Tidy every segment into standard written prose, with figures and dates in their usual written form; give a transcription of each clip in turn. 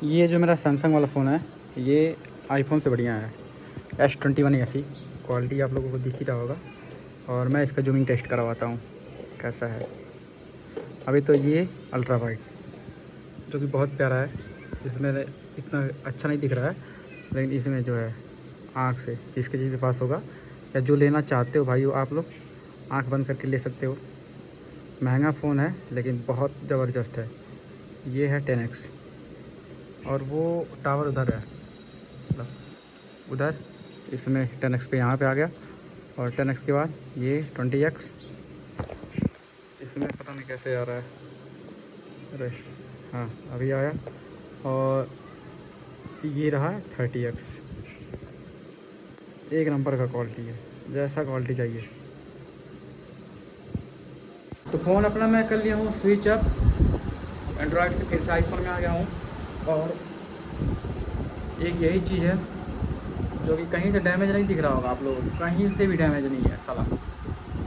ये जो मेरा सैमसंग वाला फ़ोन है ये आईफोन से बढ़िया है। S21 FE क्वालिटी आप लोगों को दिख ही रहा होगा। और मैं इसका जूमिंग टेस्ट करवाता हूँ कैसा है। अभी तो ये अल्ट्रा वाइड जो कि बहुत प्यारा है, इसमें इतना अच्छा नहीं दिख रहा है, लेकिन इसमें जो है आँख से जिसके पास होगा या जो लेना चाहते हो भाई आप लोग आँख बंद करके ले सकते हो। महंगा फ़ोन है लेकिन बहुत ज़बरदस्त है। ये है 10X और वो टावर उधर है, मतलब उधर। इसमें 10X पे यहाँ पे आ गया और 10X के बाद ये 20X। इसमें पता नहीं कैसे आ रहा है, अरे हाँ अभी आया। और ये रहा 30X। एक नंबर का क्वालिटी है, जैसा क्वालिटी चाहिए। तो फ़ोन अपना मैं कर लिया हूँ स्विच अप, एंड्रॉयड से फिर से आईफोन में आ गया हूँ। और एक यही चीज़ है जो कि कहीं से डैमेज नहीं दिख रहा होगा आप लोगों को, कहीं से भी डैमेज नहीं है साला।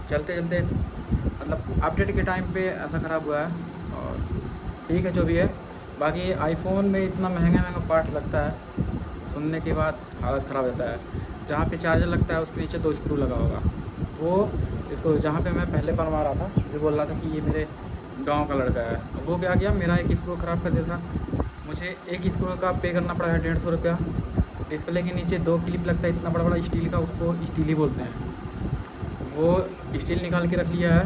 चलते चलते मतलब अपडेट के टाइम पे ऐसा ख़राब हुआ है। और ठीक है जो भी है, बाकी आईफोन में इतना महंगा पार्ट्स लगता है, सुनने के बाद हालत ख़राब रहता है। जहाँ पे चार्जर लगता है उसके नीचे 2 स्क्रू लगा होगा, वो इसको जहाँ पे मैं पहले बनवा रहा था जो बोल रहा था कि ये मेरे गांव का लड़का है, वो क्या किया मेरा एक स्क्रू ख़राब कर दिया था। मुझे एक स्क्रू का पे करना पड़ा है 150 रुपया। डिस्प्ले के नीचे 2 क्लिप लगता है इतना बड़ा बड़ा स्टील का, उसको स्टील ही बोलते हैं। वो स्टील निकाल के रख लिया है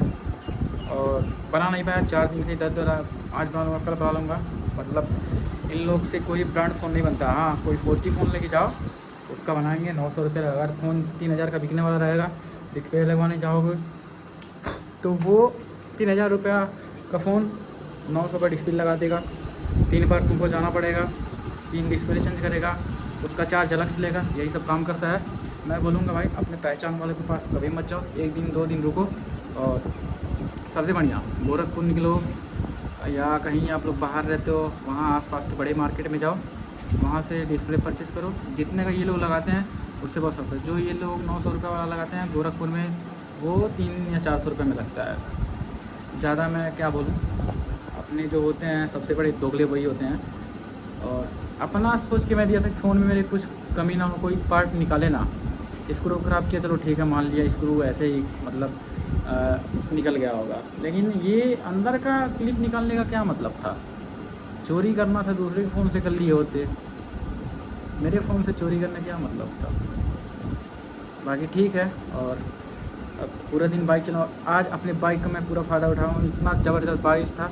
और बना नहीं पाया 4 दिन से इधर उधर। आज बना लूँगा कल बना लूँगा। मतलब इन लोग से कोई ब्रांड फ़ोन नहीं बनता। हाँ कोई 4G फ़ोन लेके जाओ उसका बनाएंगे 900 रुपये। अगर फ़ोन 3000 का बिकने वाला रहेगा, डिस्प्ले लगवाने जाओगे तो वो 3000 रुपया का फ़ोन 900 का डिस्प्ले लगा देगा। 3 बार तुमको जाना पड़ेगा, 3 डिस्प्ले चेंज करेगा, उसका चार्ज अलग से लेगा। यही सब काम करता है। मैं बोलूँगा भाई अपने पहचान वाले के पास कभी मत जाओ, 1 दिन 2 दिन रुको। और सबसे बढ़िया गोरखपुर निकलो या कहीं आप लोग बाहर रहते हो वहाँ आसपास के बड़े मार्केट में जाओ, वहाँ से डिस्प्ले परचेज़ करो। जितने का ये लोग लगाते हैं उससे बहुत सस्ता। जो ये लोग 900 रुपये वाला लगाते हैं गोरखपुर में वो 300 या 400 रुपये में लगता है। ज़्यादा मैं क्या बोलूँ, अपने जो होते हैं सबसे बड़े दोगले वही होते हैं। और अपना सोच के मैं दिया था कि फ़ोन में मेरे कुछ कमी ना हो, कोई पार्ट निकाले ना। स्क्रू ख़राब किया चलो ठीक है, मान लिया स्क्रू ऐसे ही मतलब निकल गया होगा, लेकिन ये अंदर का क्लिप निकालने का क्या मतलब था। चोरी करना था दूसरे के फ़ोन से कर लिए होते, मेरे फ़ोन से चोरी करने क्या मतलब था। बाकी ठीक है। और अब पूरा दिन बाइक चलाऊँ। आज अपने बाइक का मैं पूरा फ़ायदा उठाऊँ। इतना ज़बरदस्त बारिश था,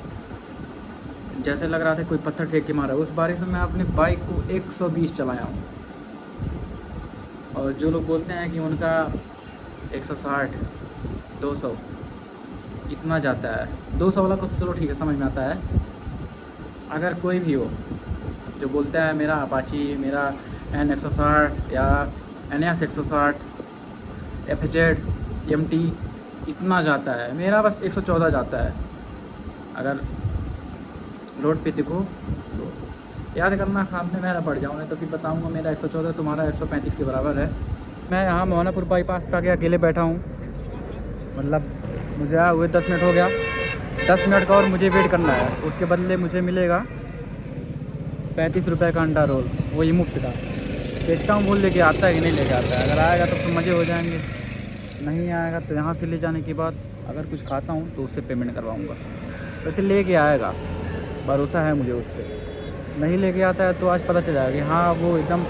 जैसे लग रहा था कोई पत्थर फेंक के मारा। उस बारिश में मैं अपने बाइक को 120 चलाया हूँ। और जो लोग बोलते हैं कि उनका 160 200 इतना जाता है, 200 वाला को चलो ठीक है समझ में आता है। अगर कोई भी हो जो बोलता है मेरा अपाची, मेरा N160 या NS 160 FZ MT इतना जाता है, मेरा बस 114 जाता है। अगर रोड पे दिखो तो याद करना, सामने मेरा बढ़ जाऊँ नहीं तो फिर बताऊँगा मेरा 114 तुम्हारा 135 के बराबर है। मैं यहाँ मोहनापुर बाईपास पे आके अकेले बैठा हूँ। मतलब मुझे आए हुए 10 मिनट हो गया, 10 मिनट का और मुझे वेट करना है। उसके बदले मुझे मिलेगा 35 रुपये का अंडा रोल, वही मुफ्त का। देखता हूँ वो लेके आता है कि नहीं लेके आता है। अगर आएगा तो मज़े हो जाएंगे, नहीं आएगा तो यहाँ से ले जाने के बाद अगर कुछ खाता हूँ तो उससे पेमेंट करवाऊँगा। वैसे लेके आएगा, भरोसा है मुझे उस पर। नहीं लेके आता है तो आज पता चल जाएगा कि हाँ वो एकदम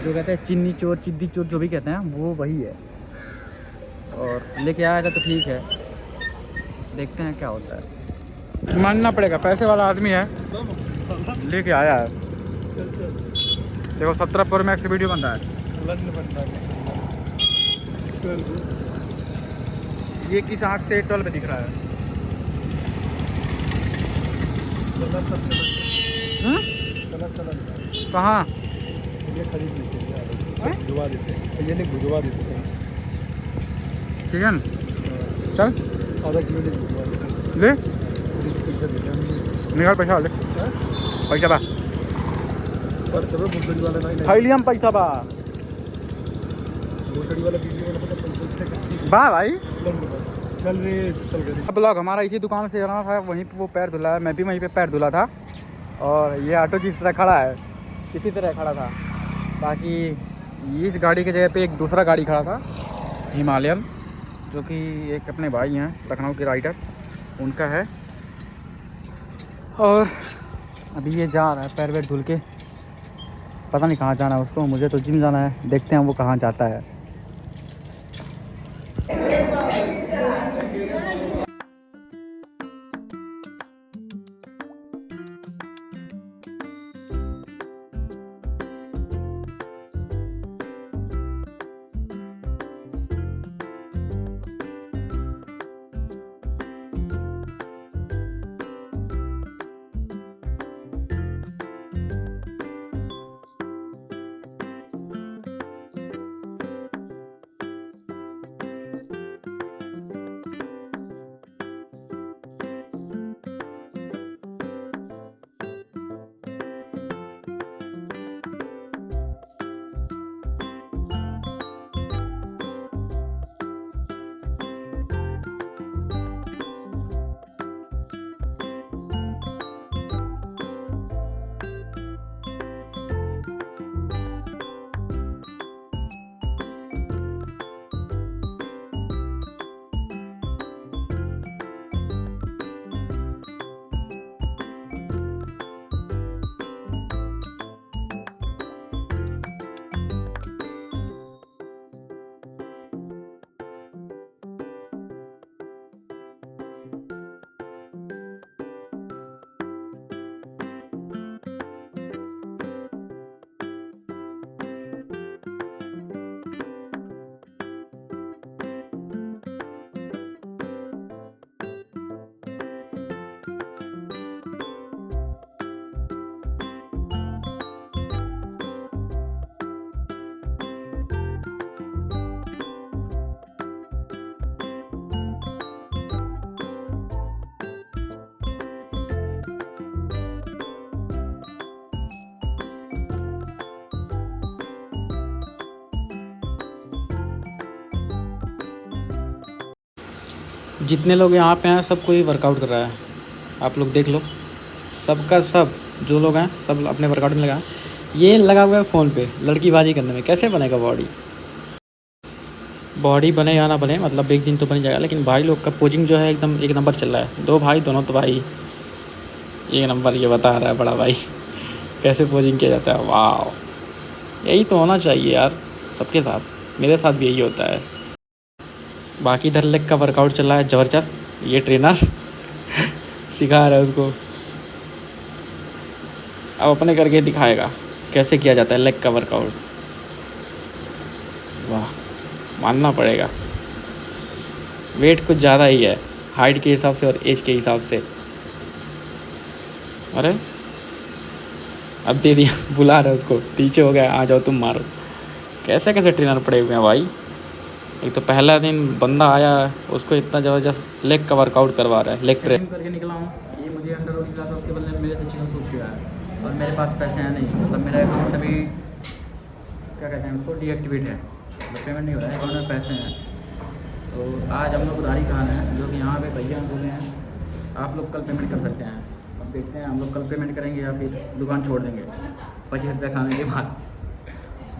जो कहते हैं चिन्नी चोर चिद्दी चोर जो भी कहते हैं वो वही है। और लेके आएगा तो ठीक है, देखते हैं क्या होता है। मानना पड़ेगा पैसे वाला आदमी है, लेके आया है। देखो 17 Pro Max वीडियो बन रहा है। ये किस आँख से 12 पे दिख रहा है। कहाँ ये खरीद लेते हैं, भिजवा देते हैं, ये नहीं भिजवा देते हैं। चिकन चल आधा किलो नहीं भिजवा देते हैं। ले पैसा देते हैं, निकाल पैसा ले, पैसा बा पर सब भोसड़ी वाला नहीं खाई लिया हम पैसा बा भोसड़ी वाला बीवी वाला पता पैसा बा भाई। चल रे चल गए। ब्लॉग हमारा इसी दुकान से जाना था, वहीं पे वो पैर धुला है, मैं भी वहीं पे पैर धुला था। और ये ऑटो जिस तरह खड़ा है इसी तरह खड़ा था। बाकी इस गाड़ी की जगह पे एक दूसरा गाड़ी खड़ा था हिमालयन, जो कि एक अपने भाई हैं लखनऊ के राइडर, उनका है। और अभी ये जा रहा है पैर वैर धुल के, पता नहीं कहाँ जाना है उसको। मुझे तो जिम जाना है, देखते हैं वो कहाँ जाता है। जितने लोग यहाँ पे हैं सब कोई वर्कआउट कर रहा है, आप लोग देख लो। सबका सब जो लोग हैं सब अपने वर्कआउट में लगा है। ये लगा हुआ है फ़ोन पे लड़कीबाजी करने में। कैसे बनेगा बॉडी बने या ना बने, मतलब एक दिन तो बन जाएगा। लेकिन भाई लोग का पोजिंग जो है एकदम एक नंबर चल रहा है। दो भाई दोनों तो भाई एक नंबर ये बता रहा है बड़ा भाई कैसे पोजिंग किया जाता है। वाह, यही तो होना चाहिए यार सबके साथ। मेरे साथ भी यही होता है। बाकी इधर लेग का वर्कआउट चल रहा है ज़बरदस्त। ये ट्रेनर सिखा रहा है उसको, अब अपने करके दिखाएगा कैसे किया जाता है लेग का वर्कआउट। वाह, मानना पड़ेगा वेट कुछ ज़्यादा ही है हाइट के हिसाब से और एज के हिसाब से। अरे अब दे दिया, बुला रहा है उसको, पीछे हो गया, आ जाओ तुम मारो। कैसे कैसे ट्रेनर पड़े हुए हैं भाई। एक तो पहला दिन बंदा आया उसको इतना ज़बरदस्त लेग का वर्कआउट करवा रहा है, लेग प्रेस करके निकला हूँ। ये मुझे अंडर रोटी था, उसके बदले मेरे से चिकन सूप किया है और मेरे पास पैसे हैं नहीं। मतलब मेरा अकाउंट अभी क्या कहते हैं उसको डीएक्टिवेट है, मतलब पेमेंट नहीं हो रहा है, अकाउंट में पैसे हैं। तो आज हम लोग उधारी खाना है, जो कि यहाँ पे भैया बोले हैं आप लोग कल पेमेंट कर सकते हैं। अब देखते हैं हम लोग कल पेमेंट करेंगे या फिर दुकान छोड़ देंगे 25 रुपये खाने के बाद।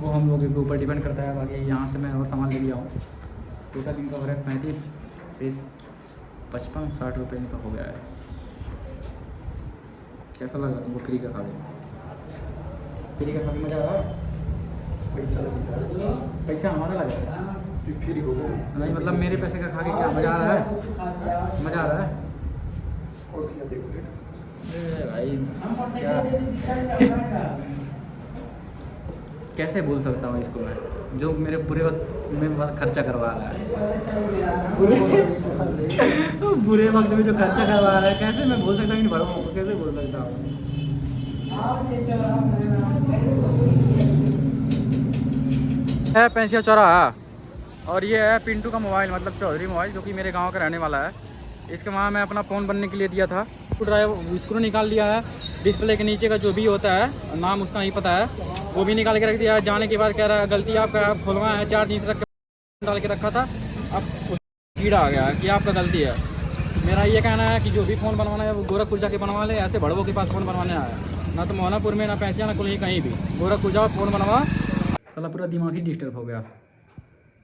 वो हम लोगों के ऊपर डिपेंड करता है। बाकी यहाँ से मैं और सामान ले लिया हूँ। टोटल इनका हो रहा है 35 55 60 रुपये इनका हो गया है। कैसा लग रहा है तुमको फ्री का खा के? फ्री का खा के मज़ा आ रहा है? पैसा हमारा लग रहा है फ्री हो नहीं, मतलब मेरे पैसे का खा के क्या मज़ा आ रहा है? मज़ा आ रहा है भाई क्या कैसे बोल सकता हूँ इसको मैं, जो मेरे पूरे वक्त में खर्चा करवा रहा है बुरे वक्त में जो खर्चा करवा रहा है, कैसे मैं बोल सकता हूँ इन बड़ों को, कैसे बोल सकता हूँ। है पेंसिया चौराहा और ये है पिंटू का मोबाइल, मतलब चौधरी मोबाइल, जो कि मेरे गांव का रहने वाला है। इसके वहाँ मैं अपना फ़ोन बनने के लिए दिया था। ड्राइव स्क्रू निकाल लिया है, डिस्प्ले के नीचे का जो भी होता है नाम उसका नहीं पता है, वो भी निकाल के रख दिया है। जाने के बाद कह रहा है गलती आपका, आप खुलवाया है 4 दिन तक डाल के रखा था, अब कीड़ा आ गया है कि आपका गलती है। मेरा ये कहना है कि जो भी फ़ोन बनवाना है वो गोरखपुर जाके बनवा ले, ऐसे बड़ों के पास फ़ोन बनवाने आया है। ना तो मोहनापुर में, ना पैंसिया, ना कुल कहीं भी। गोरखपुर जाओ फ़ोन बनवा। साला पूरा दिमाग ही डिस्टर्ब हो गया।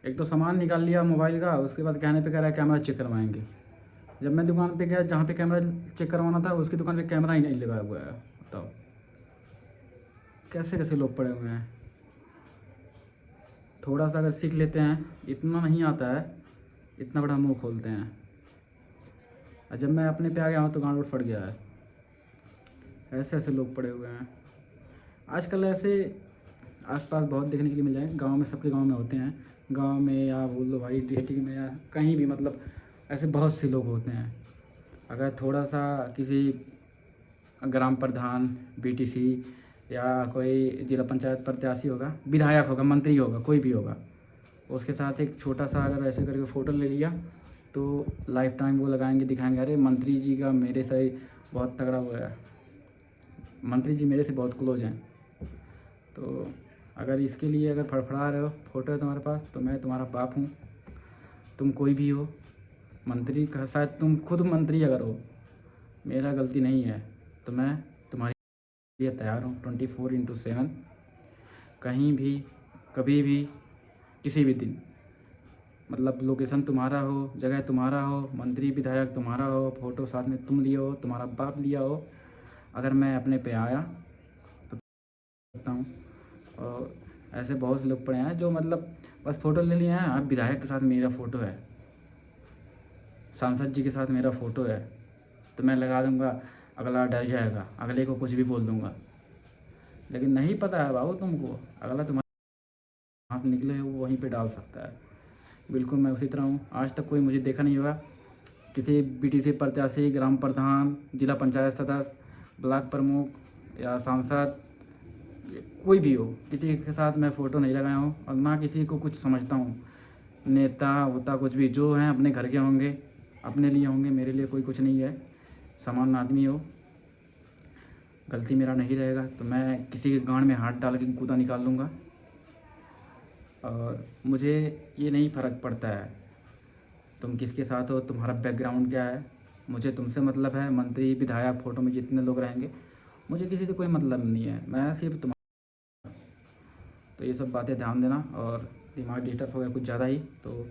एक तो सामान निकाल लिया मोबाइल का, उसके बाद कहने पे कह रहा है कैमरा चेक करवाएंगे। जब मैं दुकान पे गया जहाँ पे कैमरा चेक करवाना था, उसकी दुकान पे कैमरा ही नहीं लगाया हुआ है। बताओ कैसे कैसे लोग पड़े हुए हैं। थोड़ा सा अगर सीख लेते हैं, इतना नहीं आता है, इतना बड़ा मुंह खोलते हैं। और जब मैं अपने पे आ गया हूँ तो गांड फट गया है। ऐसे ऐसे लोग पड़े हुए हैं आजकल। ऐसे आसपास बहुत देखने के लिए मिल जाए। गांव में, सबके गांव में होते हैं। गांव में या बोल लो भाई डिस्ट्रिक्ट में या कहीं भी, मतलब ऐसे बहुत से लोग होते हैं। अगर थोड़ा सा किसी ग्राम प्रधान, बीटीसी या कोई जिला पंचायत प्रत्याशी होगा, विधायक होगा, मंत्री होगा, कोई भी होगा, उसके साथ एक छोटा सा अगर ऐसे करके फ़ोटो ले लिया तो लाइफ टाइम वो लगाएंगे, दिखाएंगे अरे मंत्री जी का मेरे से बहुत तगड़ा हुआ है, मंत्री जी मेरे से बहुत क्लोज हैं। तो अगर इसके लिए अगर फड़फड़ा रहे हो, फ़ोटो है तुम्हारे पास, तो मैं तुम्हारा बाप हूँ। तुम कोई भी हो, मंत्री का, शायद तुम खुद मंत्री अगर हो, मेरा गलती नहीं है, तो मैं तुम्हारे लिए तैयार हूँ 24/7, कहीं भी, कभी भी, किसी भी दिन। मतलब लोकेशन तुम्हारा हो, जगह तुम्हारा हो, मंत्री विधायक तुम्हारा हो, फ़ोटो साथ में तुम लिए हो, तुम्हारा बाप लिया हो, अगर मैं अपने पे आया तो सकता हूँ। और ऐसे बहुत से लोग पड़े हैं जो मतलब बस फ़ोटो ले लिए हैं। अब विधायक के साथ मेरा फ़ोटो है, सांसद जी के साथ मेरा फ़ोटो है, तो मैं लगा दूँगा, अगला डर जाएगा, अगले को कुछ भी बोल दूँगा। लेकिन नहीं पता है बाबू तुमको, अगला तुम्हारे हाथ निकले वो वहीं पे डाल सकता है। बिल्कुल मैं उसी तरह हूँ। आज तक कोई मुझे देखा नहीं होगा, किसी बीटीसी प्रत्याशी, ग्राम प्रधान, जिला पंचायत सदस्य, ब्लॉक प्रमुख या सांसद, कोई भी हो, किसी के साथ मैं फ़ोटो नहीं लगाया हूँ और ना किसी को कुछ समझता हूँ। नेता होता कुछ भी, जो हैं अपने घर के होंगे, अपने लिए होंगे, मेरे लिए कोई कुछ नहीं है। सामान्य आदमी हो, गलती मेरा नहीं रहेगा तो मैं किसी के गांड में हाथ डाल के कूदा निकाल लूँगा। और मुझे ये नहीं फ़र्क पड़ता है तुम किसके साथ हो, तुम्हारा बैकग्राउंड क्या है, मुझे तुमसे मतलब है। मंत्री विधायक फ़ोटो में जितने लोग रहेंगे, मुझे किसी से कोई मतलब नहीं है, मैं सिर्फ तुम्हारा। तो ये सब बातें ध्यान देना। और दिमाग डिस्टर्ब हो गया कुछ ज़्यादा ही, तो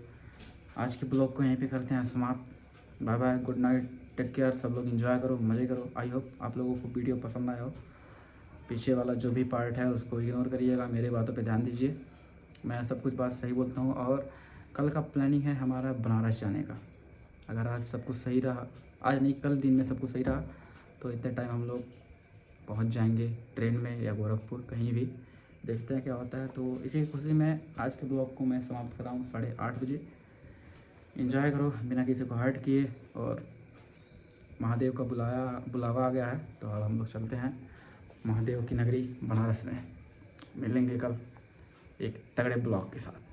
आज के ब्लॉग को यहीं पे करते हैं समाप्त। Bye bye, good night, take care. सब लोग एंजॉय करो, मज़े करो। आई होप आप लोगों को वीडियो पसंद आया हो। पीछे वाला जो भी पार्ट है उसको इग्नोर करिएगा, मेरे बातों पे ध्यान दीजिए। मैं सब कुछ बात सही बोलता हूँ। और कल का प्लानिंग है हमारा बनारस जाने का। अगर आज सब कुछ सही रहा, आज नहीं कल दिन में सब कुछ सही रहा, तो इतने टाइम हम लोग पहुँच जाएंगे ट्रेन में या गोरखपुर, कहीं भी। देखते हैं क्या होता है। तो इसी खुशी में आज के ब्लॉग को मैं समाप्त कर रहा हूँ 8:30 बजे। एंजॉय करो बिना किसी को हर्ट किए। और महादेव का बुलावा आ गया है, तो अब हम लोग चलते हैं महादेव की नगरी बनारस में। मिलेंगे कल एक तगड़े ब्लॉग के साथ।